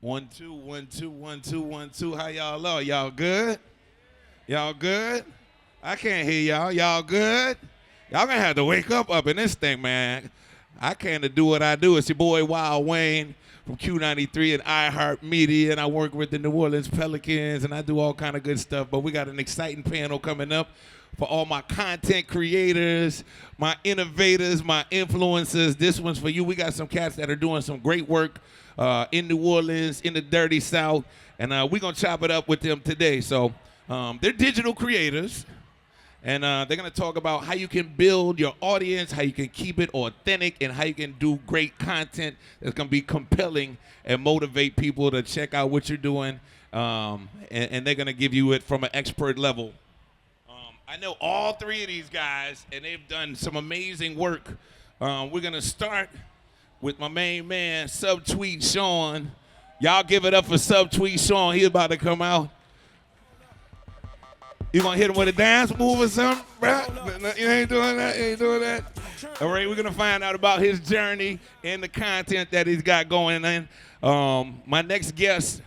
1 2 1 2 1 2 1 2. How y'all are? Y'all good? Y'all good? I can't hear y'all. Y'all good? Y'all gonna have to wake up in this thing, man. I can't do what I do. It's your boy Wild Wayne from Q93 and iHeartMedia, and I work with the New Orleans Pelicans, and I do all kind of good stuff. But we got an exciting panel coming up for all my content creators, my innovators, my influencers. This one's for you. We got some cats that are doing some great work in New Orleans, in the Dirty South, and we're going to chop it up with them today. So they're digital creators, and they're going to talk about how you can build your audience, how you can keep it authentic, and how you can do great content that's going to be compelling and motivate people to check out what you're doing, and they're going to give you it from an expert level. I know all three of these guys, and they've done some amazing work. We're going to start with my main man, Subtweet Sean. Y'all give it up for Subtweet Sean. He's about to come out. You gonna hit him with a dance move or something, bro? No, you ain't doing that. You ain't doing that. All right, we're gonna find out about his journey and the content that he's got going. And my next guest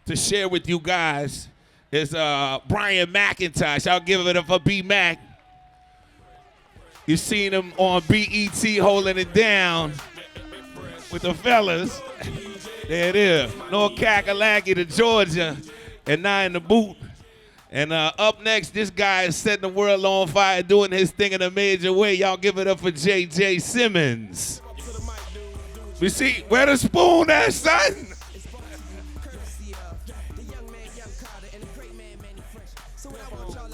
to share with you guys is Brian McIntosh. I'll give it up for B Mac. You've seen him on BET holding it down with the fellas. There it is. North Kakalaki to Georgia, and now in the boot. And up next, this guy is setting the world on fire, doing his thing in a major way. Y'all give it up for J.J. Simmons. We see, where the spoon at, son?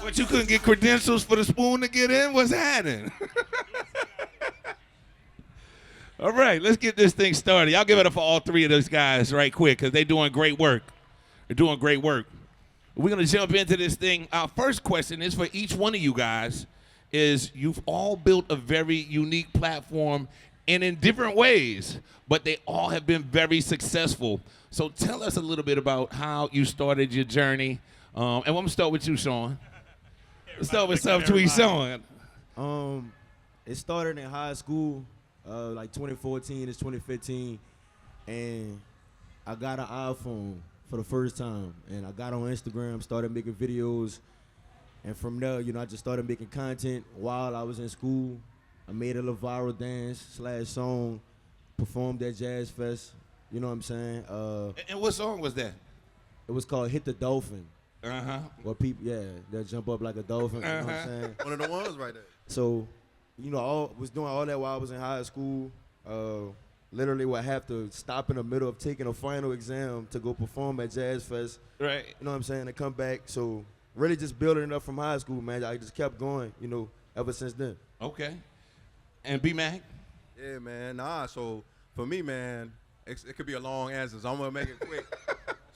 But you couldn't get credentials for the spoon to get in? What's happening? All right, let's get this thing started. Y'all give it up for all three of those guys right quick, because they're doing great work. They're doing great work. We're going to jump into this thing. Our first question is for each one of you guys, is you've all built a very unique platform and in different ways, but they all have been very successful. So tell us a little bit about how you started your journey. And I'm going to start with you, Sean. Let's start with Subtweet Sean. It started in high school, like 2014, it's 2015, and I got an iPhone for the first time, and I got on Instagram, started making videos, and from there, I just started making content while I was in school. I made a little viral dance / song, performed at Jazz Fest, you know what I'm saying? And what song was that? It was called Hit the Dolphin. Uh-huh. Where people, they'll jump up like a dolphin, you know what I'm saying? One of the ones right there. So, was doing all that while I was in high school. Literally would have to stop in the middle of taking a final exam to go perform at Jazz Fest. Right. You know what I'm saying? To come back. So really just building it up from high school, man. I just kept going, ever since then. Okay. And B-Mac? Yeah, man. So for me, man, it could be a long answer, so I'm going to make it quick.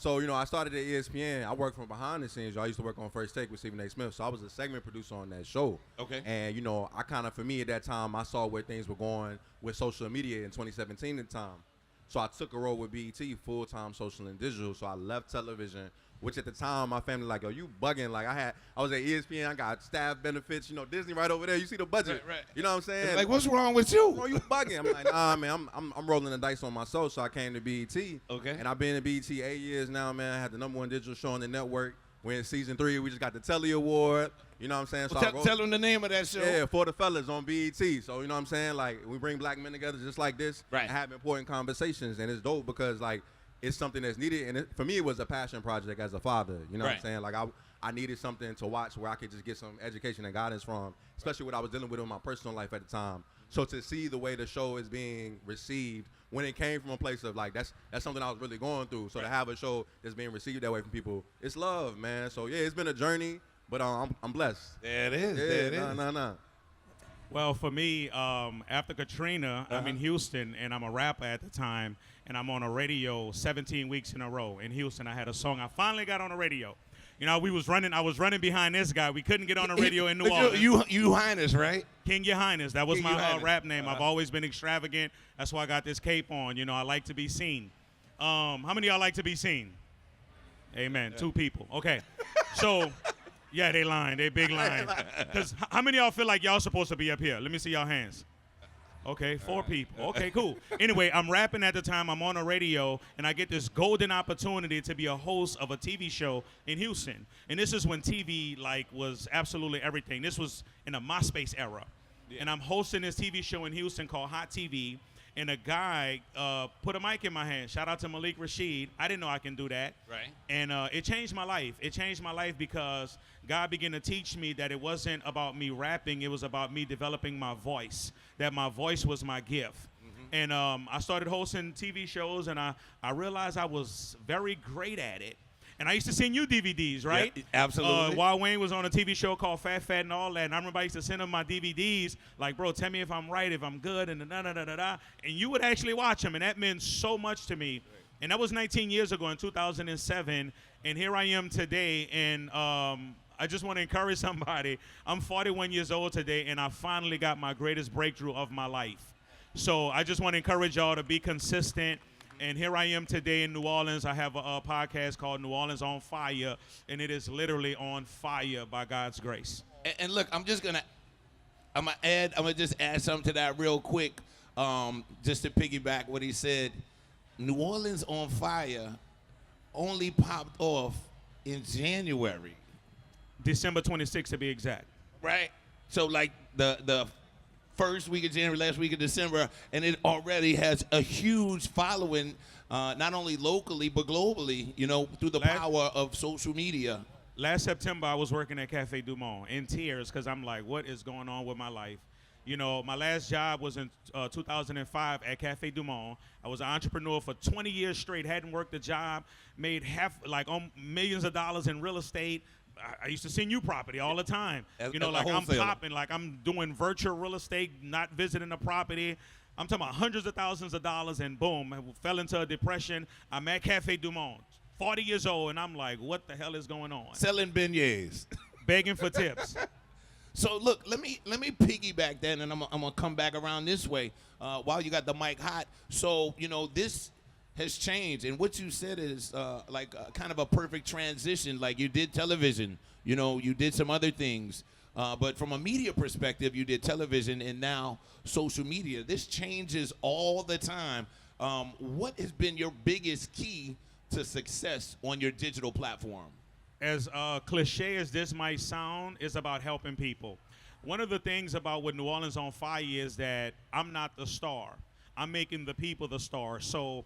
So, I started at ESPN. I worked from behind the scenes. I used to work on First Take with Stephen A. Smith. So I was a segment producer on that show. Okay. And, I kind of, for me at that time, I saw where things were going with social media in 2017 at the time. So I took a role with BET, full-time social and digital. So I left television, which at the time, my family like, yo, you bugging. Like, I was at ESPN. I got staff benefits. Disney right over there. You see the budget. Right. You know what I'm saying? It's like, what's wrong with you? Bro, you bugging. I'm like, nah, man, I'm rolling the dice on myself, so I came to BET. Okay. And I've been in BET 8 years now, man. I had the #1 digital show on the network. We're in season 3. We just got the Telly Award. You know what I'm saying? So Well, tell them the name of that show. Yeah, For the Fellas on BET. So, you know what I'm saying? Like, we bring black men together just like this. Right. And have important conversations. And it's dope because, like, it's something that's needed. And for me, it was a passion project as a father. You know what I'm saying? Like, I needed something to watch where I could just get some education and guidance from, especially what I was dealing with in my personal life at the time. So to see the way the show is being received when it came from a place of, like, that's something I was really going through. So to have a show that's being received that way from people, it's love, man. So, yeah, it's been a journey, but I'm blessed. There it is. Yeah, there it is. Nah. Well, for me, after Katrina, I'm in Houston, and I'm a rapper at the time, and I'm on a radio 17 weeks in a row. In Houston, I had a song. I finally got on the radio. I was running behind this guy. We couldn't get on the radio in New Orleans. You Highness, right? King Your Highness. That was King my Your Highness. rap name. I've always been extravagant. That's why I got this cape on. I like to be seen. How many of y'all like to be seen? Amen. Yeah. 2 people. Okay. So, yeah, they lying. They big lying. Because how many of y'all feel like y'all supposed to be up here? Let me see y'all hands. Okay, 4 people. Okay, cool. Anyway, I'm rapping at the time. I'm on the radio, and I get this golden opportunity to be a host of a TV show in Houston. And this is when TV was absolutely everything. This was in a MySpace era. Yeah. And I'm hosting this TV show in Houston called Hot TV. And a guy put a mic in my hand. Shout out to Malik Rashid. I didn't know I can do that. Right. And it changed my life. It changed my life because God began to teach me that it wasn't about me rapping. It was about me developing my voice, that my voice was my gift. Mm-hmm. And I started hosting TV shows, and I realized I was very great at it. And I used to send you DVDs, right? Yeah, absolutely. While Wayne was on a TV show called Fat and all that, and I remember I used to send him my DVDs, like, bro, tell me if I'm right, if I'm good, and da-da-da-da-da. And you would actually watch them, and that meant so much to me. Right. And that was 19 years ago in 2007, and here I am today, and I just want to encourage somebody. I'm 41 years old today, and I finally got my greatest breakthrough of my life. So I just want to encourage y'all to be consistent. And here I am today in New Orleans. I have a podcast called New Orleans on Fire, and it is literally on fire by God's grace. And look, I'm gonna just add something to that real quick, just to piggyback what he said. New Orleans on Fire only popped off in January. December 26th to be exact. Right. So like the first week of January, last week of December, and it already has a huge following, not only locally but globally, through the power of social media. Last September, I was working at Cafe Du Monde in tears because I'm like, what is going on with my life? My last job was in 2005 at Cafe Du Monde. I was an entrepreneur for 20 years straight, hadn't worked a job, made millions of dollars in real estate. I used to send you property all the time. I'm popping, like I'm doing virtual real estate, not visiting the property. I'm talking about hundreds of thousands of dollars, and boom, I fell into a depression. I'm at Cafe Du Monde, 40 years old, and I'm like, what the hell is going on? Selling beignets. Begging for tips. So look, let me piggyback that, and I'm gonna come back around this way while you got the mic hot. So this has changed, and what you said is kind of a perfect transition. Like, you did television, you did some other things, but from a media perspective, you did television and now social media. This changes all the time. What has been your biggest key to success on your digital platform? As cliche as this might sound, it's about helping people. One of the things about with New Orleans on Fire is that I'm not the star. I'm making the people the star. So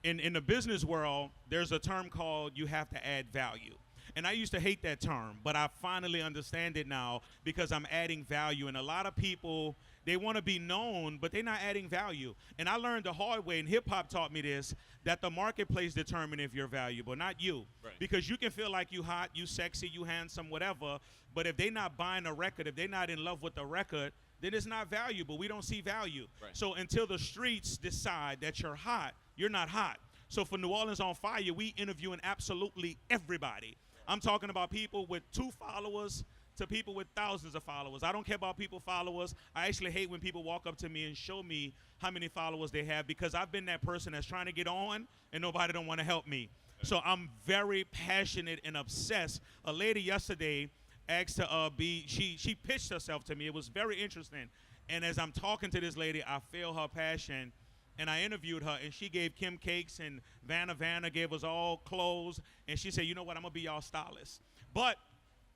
in the business world, there's a term called you have to add value. And I used to hate that term, but I finally understand it now because I'm adding value. And a lot of people, they want to be known, but they're not adding value. And I learned the hard way, and hip-hop taught me this, that the marketplace determines if you're valuable, not you. Right. Because you can feel like you hot, you sexy, you handsome, whatever, but if they're not buying a record, if they're not in love with the record, then it's not valuable. We don't see value. Right. So until the streets decide that you're hot, you're not hot. So for New Orleans on Fire, we interviewing absolutely everybody. I'm talking about people with 2 followers to people with thousands of followers. I don't care about people followers. I actually hate when people walk up to me and show me how many followers they have, because I've been that person that's trying to get on and nobody don't want to help me. So I'm very passionate and obsessed. A lady yesterday asked to she pitched herself to me. It was very interesting. And as I'm talking to this lady, I feel her passion. And I interviewed her, and she gave Kim cakes, and Vanna gave us all clothes. And she said, you know what, I'm going to be y'all stylist. But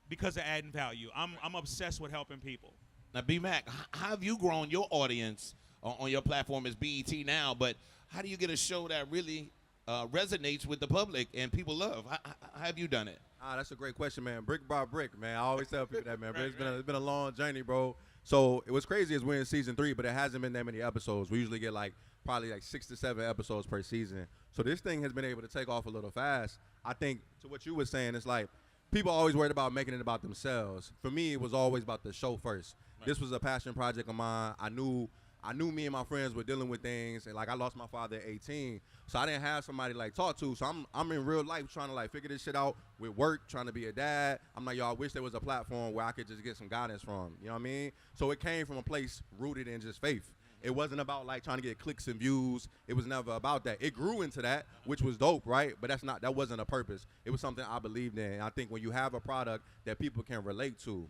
because of adding value, I'm obsessed with helping people. Now, B-Mac, how have you grown your audience on your platform as BET now? But how do you get a show that really resonates with the public and people love? How have you done it? That's a great question, man. Brick by brick, man. I always tell people that, man. Right, it's been a long journey, bro. So it was crazy as we're in season 3, but it hasn't been that many episodes. We usually get probably 6 to 7 episodes per season. So this thing has been able to take off a little fast. I think to what you were saying, it's like people are always worried about making it about themselves. For me, it was always about the show first. Right. This was a passion project of mine. I knew me and my friends were dealing with things, and I lost my father at 18, so I didn't have somebody talk to. So I'm in real life trying to figure this shit out with work, trying to be a dad. I'm like, I wish there was a platform where I could just get some guidance from. You know what I mean? So it came from a place rooted in just faith. It wasn't about trying to get clicks and views. It was never about that. It grew into that, which was dope, right? But that wasn't a purpose. It was something I believed in. And I think when you have a product that people can relate to,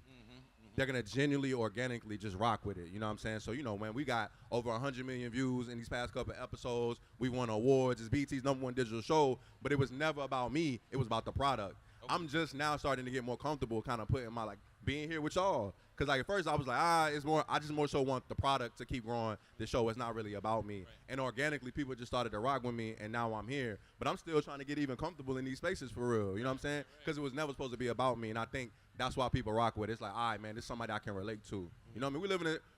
they're gonna genuinely, organically just rock with it. You know what I'm saying? So, you know, man, we got over 100 million views in these past couple of episodes. We won awards. It's BET's #1 digital show, but it was never about me. It was about the product. Okay. I'm just now starting to get more comfortable kind of putting my, like, being here with y'all. Because, like, at first I was like, it's more, I just more so want the product to keep growing. The show is not really about me. Right. And organically, people just started to rock with me, and now I'm here. But I'm still trying to get even comfortable in these spaces for real. You know what I'm saying? Because it was never supposed to be about me. And I think that's why people rock with it. It's like, all right, man, this is somebody I can relate to. You know what I mean?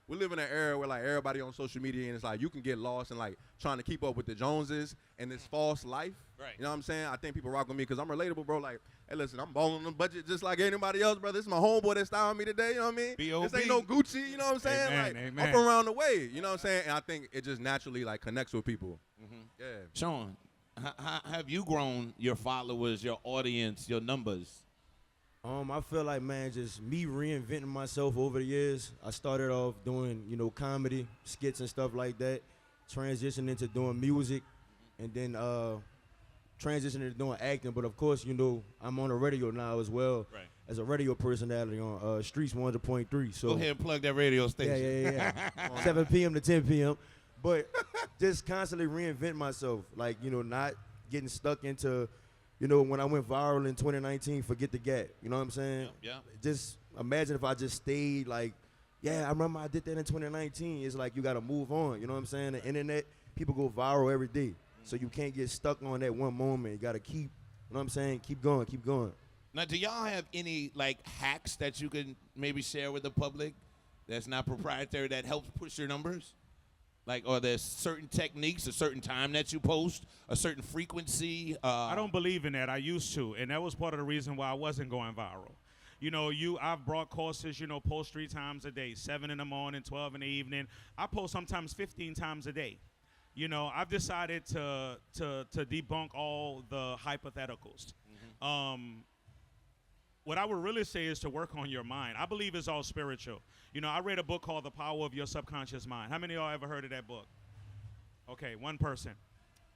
We live in an era where, like, everybody on social media, and it's like you can get lost in, like, trying to keep up with the Joneses and this false life. Right. You know what I'm saying? I think people rock with me because I'm relatable, bro. Like, hey, listen, I'm balling on the budget just like anybody else, brother. This is my homeboy that's styling me today, you know what I mean? B.O.B. This ain't no Gucci, you know what I'm saying? Amen, like, amen. I'm from around the way, you know what I'm saying? And I think it just naturally, like, connects with people. Mm-hmm. Yeah. Sean, how have you grown your followers, your audience, your numbers? I feel like, man, just me reinventing myself over the years. I started off doing, you know, comedy, skits and stuff like that, transitioned into doing music, and then transitioned into doing acting. But, of course, you know, I'm on the radio now as well as a radio personality on Streets 100.3. So go ahead and plug that radio station. Yeah. 7 p.m. to 10 p.m. But just constantly reinvent myself, like, you know, not getting stuck into, you know, when I went viral in 2019, forget the gap. You know what I'm saying? Yeah. Just imagine if I just stayed like, yeah, I remember I did that in 2019. It's like you got to move on. You know what I'm saying? The internet, people go viral every day. Mm-hmm. So you can't get stuck on that one moment. You got to keep, you know what I'm saying? Keep going, keep going. Now, do y'all have any, like, hacks that you can maybe share with the public that's not proprietary that helps push your numbers? Like, are there certain techniques, a certain time that you post, a certain frequency? I don't believe in that. I used to, and that was part of the reason why I wasn't going viral. You know, I've brought courses, you know, post 3 times a day, 7 in the morning, 12 in the evening. I post sometimes 15 times a day. You know, I've decided to debunk all the hypotheticals. Mm-hmm. What I would really say is to work on your mind. I believe it's all spiritual. You know, I read a book called The Power of Your Subconscious Mind. How many of y'all ever heard of that book? Okay, 1 person.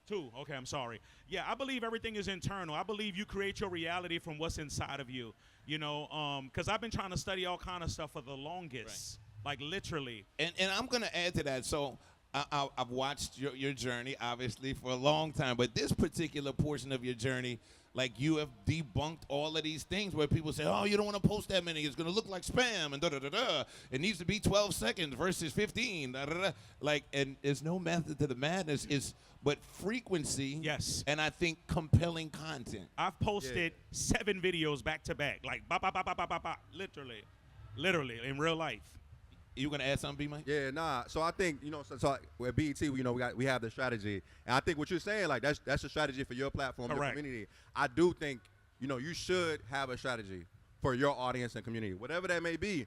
2, okay, I'm sorry. Yeah, I believe everything is internal. I believe you create your reality from what's inside of you. You know, because I've been trying to study all kind of stuff for the longest, like literally. And I'm going to add to that. So I've watched your journey, obviously, for a long time. But this particular portion of your journey, like, you have debunked all of these things where people say, oh, you don't want to post that many. It's going to look like spam and da-da-da-da. It needs to be 12 seconds versus 15. Da-da-da. Like, and there's no method to the madness. But frequency. Yes. And I think compelling content. I've posted 7 videos back to back, like literally in real life. You gonna add something, B-Mike? Yeah, nah. So I think, you know, so at BET, you know, we have the strategy, and I think what you're saying, like, that's a strategy for your platform, Correct. your community. I do think, you know, you should have a strategy for your audience and community, whatever that may be.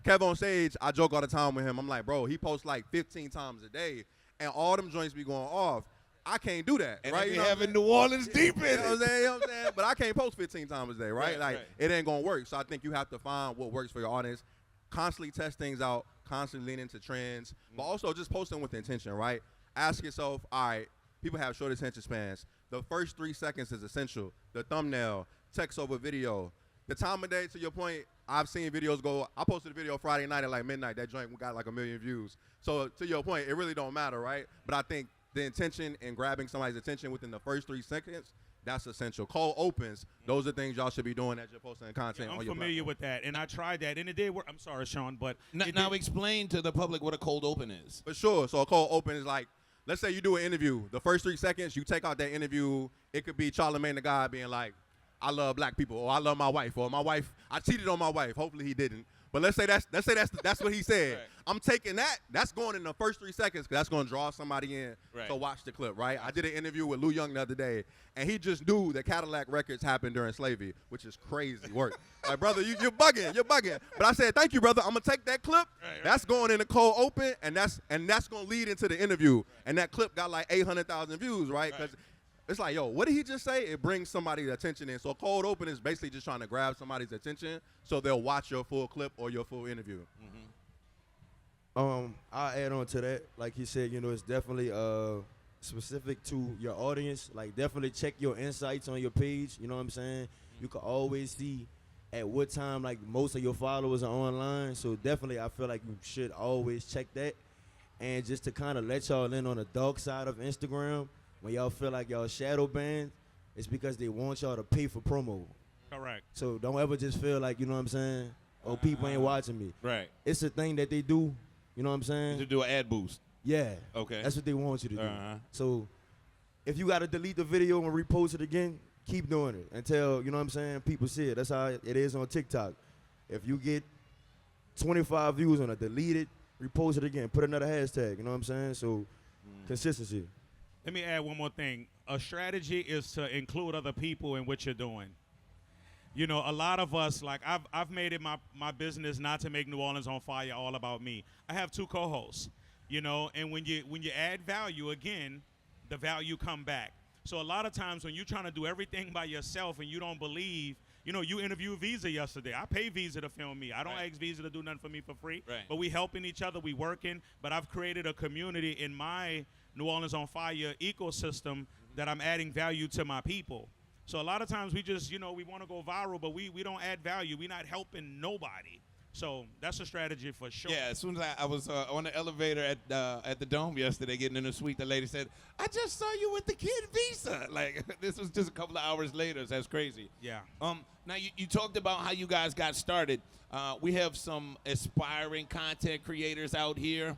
Kev on stage, I joke all the time with him. I'm like, bro, he posts like 15 times a day, and all them joints be going off. I can't do that, and right? You having New Orleans deep in it. You know what I'm saying? But I can't post 15 times a day, right? Like, it ain't gonna work. So I think you have to find what works for your audience. Constantly test things out, constantly lean into trends, but also just posting with intention, right? Ask yourself, all right, people have short attention spans. The first 3 seconds is essential. The thumbnail, text over video. The time of day, to your point, I've seen videos go, I posted a video Friday night at like midnight. That joint got like 1 million views. So to your point, it really don't matter, right? But I think the intention and grabbing somebody's attention within the first 3 seconds, that's essential. Cold opens, those are things y'all should be doing as you're posting content on your platform. I'm familiar with that, and I tried that, and it did work. I'm sorry, Sean, but now explain to the public what a cold open is. For sure. So a cold open is like, let's say you do an interview. The first 3 seconds, you take out that interview. It could be Charlamagne the God being like, I love black people, or I love my wife, or my wife, I cheated on my wife. Hopefully he didn't. But let's say that's what he said. Right. I'm taking that. That's going in the first 3 seconds because that's going to draw somebody in to watch the clip, right? I did an interview with Lou Young the other day, and he just knew that Cadillac records happened during slavery, which is crazy work. Like, brother, you're bugging. But I said, thank you, brother. I'm going to take that clip. Right. That's going in the cold open, and that's going to lead into the interview. Right. And that clip got like 800,000 views, right? Because it's like, yo, what did he just say? It brings somebody's attention in. So cold open is basically just trying to grab somebody's attention so they'll watch your full clip or your full interview. I'll add on to that. Like he said, you know, it's definitely specific to your audience. Like, definitely check your insights on your page. You know what I'm saying? You can always see at what time like most of your followers are online. So definitely I feel like you should always check that. And just to kind of let y'all in on the dark side of Instagram, when y'all feel like y'all shadow banned, it's because they want y'all to pay for promo. Correct. So don't ever just feel like, you know what I'm saying, oh, people ain't watching me. Right. It's a thing that they do, you know what I'm To saying? do an ad boost. Yeah. Okay. That's what they want you to do. Uh-huh. So if you got to delete the video and repost it again, keep doing it until, you know what I'm saying, people see it. That's how it is on TikTok. If you get 25 views on it, delete it, repost it again, put another hashtag, you know what I'm saying? So consistency. Let me add one more thing. A strategy is to include other people in what you're doing. You know, a lot of us, like I've made it my business not to make New Orleans on Fire all about me. I have 2 co-hosts, you know, and when you add value, again, the value come back. So a lot of times when you're trying to do everything by yourself and you don't believe, you know, you interviewed Visa yesterday. I pay Visa to film me. I don't ask Visa to do nothing for me for free. Right. But we helping each other, we working. But I've created a community in my New Orleans on Fire ecosystem that I'm adding value to my people. So a lot of times we just, you know, we want to go viral, but we don't add value. We're not helping nobody. So that's a strategy for sure. Yeah, as soon as I was on the elevator at the Dome yesterday getting in the suite, the lady said, I just saw you with the kid Visa. Like, this was just a couple of hours later. So that's crazy. Yeah. Now, you talked about how you guys got started. We have some aspiring content creators out here,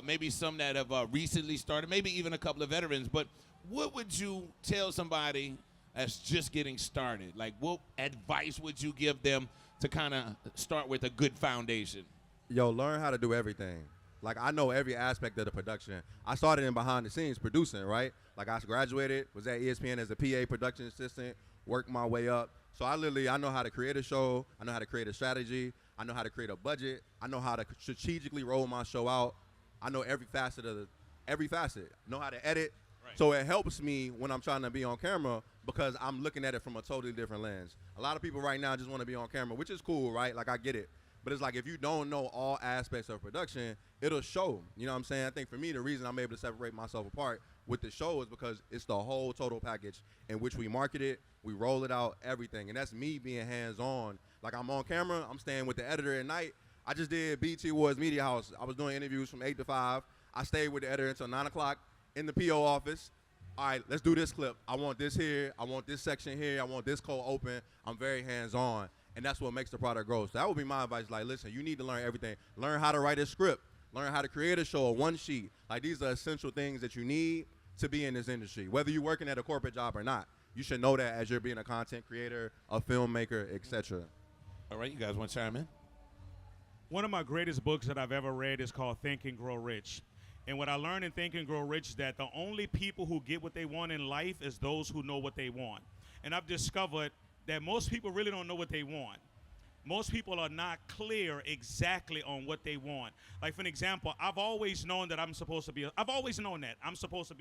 maybe some that have recently started, maybe even a couple of veterans. But what would you tell somebody that's just getting started? Like, what advice would you give them to kind of start with a good foundation? Yo, learn how to do everything. Like, I know every aspect of the production. I started in behind the scenes producing, right? Like, I graduated, was at ESPN as a PA production assistant, worked my way up. So I know how to create a show. I know how to create a strategy. I know how to create a budget. I know how to strategically roll my show out. I know every facet. Know how to edit. Right. So it helps me when I'm trying to be on camera because I'm looking at it from a totally different lens. A lot of people right now just want to be on camera, which is cool, right? Like, I get it. But it's like, if you don't know all aspects of production, it'll show. You know what I'm saying? I think for me, the reason I'm able to separate myself apart with the show is because it's the whole total package in which we market it, we roll it out, everything. And that's me being hands-on. Like, I'm on camera, I'm staying with the editor at night. I just did BT Awards Media House. I was doing interviews from 8 to 5. I stayed with the editor until 9 o'clock in the PO office. All right, let's do this clip. I want this here. I want this section here. I want this code open. I'm very hands-on, and that's what makes the product grow. So that would be my advice. Like, listen, you need to learn everything. Learn how to write a script. Learn how to create a show, a one sheet. Like, these are essential things that you need to be in this industry. Whether you're working at a corporate job or not, you should know that as you're being a content creator, a filmmaker, etc. All right, you guys want to chime in? One of my greatest books that I've ever read is called Think and Grow Rich. And what I learned in Think and Grow Rich is that the only people who get what they want in life is those who know what they want. And I've discovered that most people really don't know what they want. Most people are not clear exactly on what they want. Like, for an example, I've always known that I'm supposed to be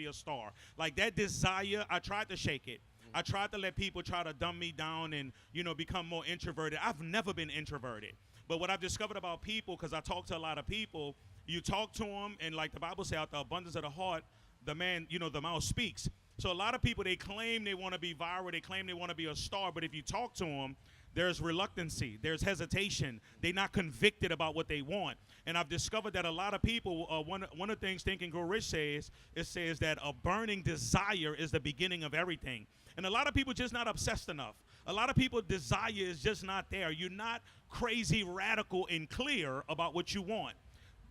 a star. Like, that desire, I tried to shake it. I tried to let people try to dumb me down and, you know, become more introverted. I've never been introverted. But what I've discovered about people, because I talk to a lot of people, you talk to them, and like the Bible says, out the abundance of the heart, the mouth speaks. So a lot of people, they claim they want to be viral, they claim they want to be a star, but if you talk to them, there's reluctancy, there's hesitation. They're not convicted about what they want. And I've discovered that a lot of people, one of the things Think and Grow Rich says, it says that a burning desire is the beginning of everything. And a lot of people just not obsessed enough. A lot of people, desire is just not there. You're not crazy, radical, and clear about what you want.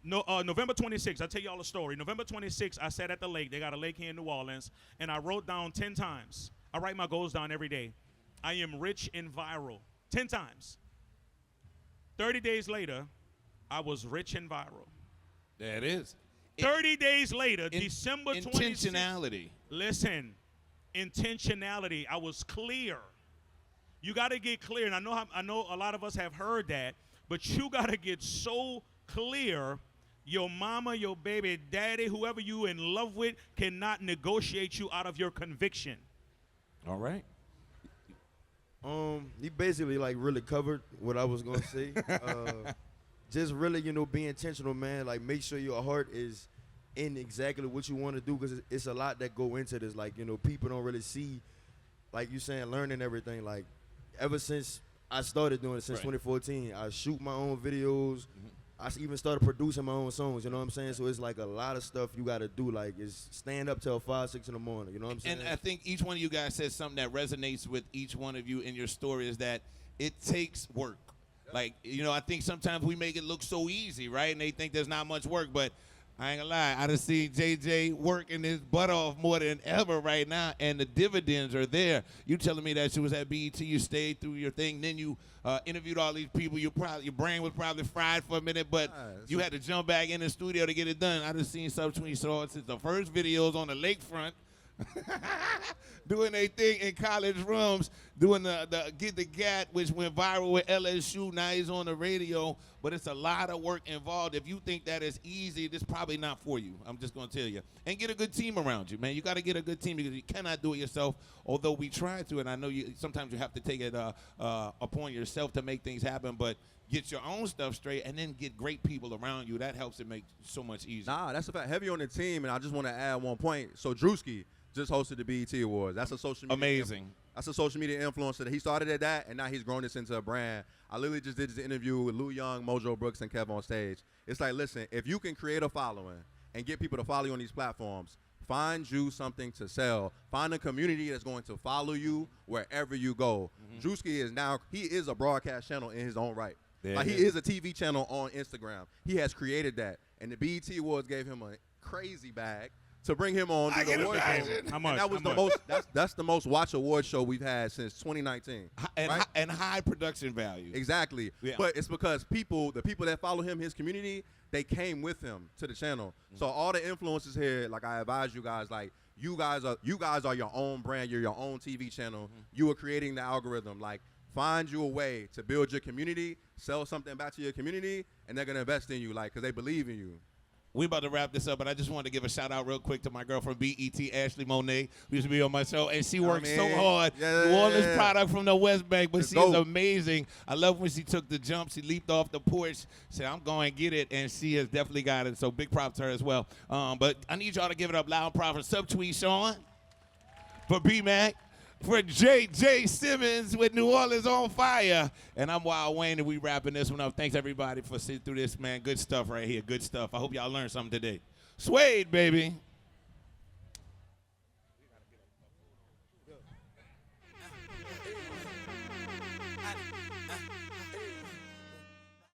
No, November 26th, I'll tell y'all a story. November 26th, I sat at the lake. They got a lake here in New Orleans, and I wrote down 10 times. I write my goals down every day. I am rich and viral. 10 times. 30 days later, I was rich and viral. There it is. 30 days later, December 26th. Intentionality. Listen, intentionality. I was clear. You got to get clear, and I know a lot of us have heard that, but you got to get so clear. Your mama, your baby daddy, whoever you in love with cannot negotiate you out of your conviction. All right. He basically like really covered what I was gonna say. Just really, you know, be intentional, man. Like, make sure your heart is in exactly what you want to do, because it's a lot that go into this. Like, you know, people don't really see, like you saying, learning everything. Like, ever since I started doing it since 2014. I shoot my own videos. I even started producing my own songs, you know what I'm saying? So it's like a lot of stuff you got to do. Like, it's stand up till 5, 6 in the morning, you know what I'm saying? And I think each one of you guys said something that resonates with each one of you in your story is that it takes work. Like, you know, I think sometimes we make it look so easy, right? And they think there's not much work, but I ain't gonna lie, I done seen JJ working his butt off more than ever right now, and the dividends are there. You telling me that you was at BET, you stayed through your thing, then you interviewed all these people. Your brain was probably fried for a minute, but you had to jump back in the studio to get it done. I done seen Subtween Saw since the first videos on the lakefront. Doing their thing in college rooms, doing the Get the Gat, which went viral with LSU. Now he's on the radio, but it's a lot of work involved. If you think that is easy, this probably not for you. I'm just going to tell you. And get a good team around you, man. You got to get a good team because you cannot do it yourself, although we try to, and I know sometimes you have to take it upon yourself to make things happen, but get your own stuff straight and then get great people around you. That helps it make so much easier. Nah, that's a fact. Heavy on the team, and I just want to add one point. So Drewski just hosted the BET Awards. That's a social media amazing. That's a social media influencer. He started at that, and now he's grown this into a brand. I literally just did this interview with Lou Young, Mojo Brooks, and Kev on stage. It's like, listen, if you can create a following and get people to follow you on these platforms, find you something to sell. Find a community that's going to follow you wherever you go. Drewski is now, he is a broadcast channel in his own right. Like, he is a TV channel on Instagram. He has created that, and the BET Awards gave him a crazy bag to bring him on to the award show. How much? And that was the most. That's the most watched award show we've had since 2019. And high production value. Exactly. Yeah. But it's because the people that follow him, his community, they came with him to the channel. So all the influencers here, like, I advise you guys, like, you guys are your own brand. You're your own TV channel. You are creating the algorithm. Like, find you a way to build your community, sell something back to your community, and they're gonna invest in you, like, because they believe in you. We about to wrap this up, but I just wanted to give a shout out real quick to my girl from BET, Ashley Monet, who used to be on my show, and she works so hard. New Orleans product from the West Bank, but she's amazing. I love when she took the jump. She leaped off the porch, said, I'm going to get it, and she has definitely got it, so big props to her as well. But I need y'all to give it up loud and proud for Subtweet Sean, for B-Mac, for J.J. Simmons with New Orleans on fire. And I'm Wild Wayne, and we wrapping this one up. Thanks, everybody, for sitting through this, man. Good stuff right here. Good stuff. I hope y'all learned something today. Suede, baby.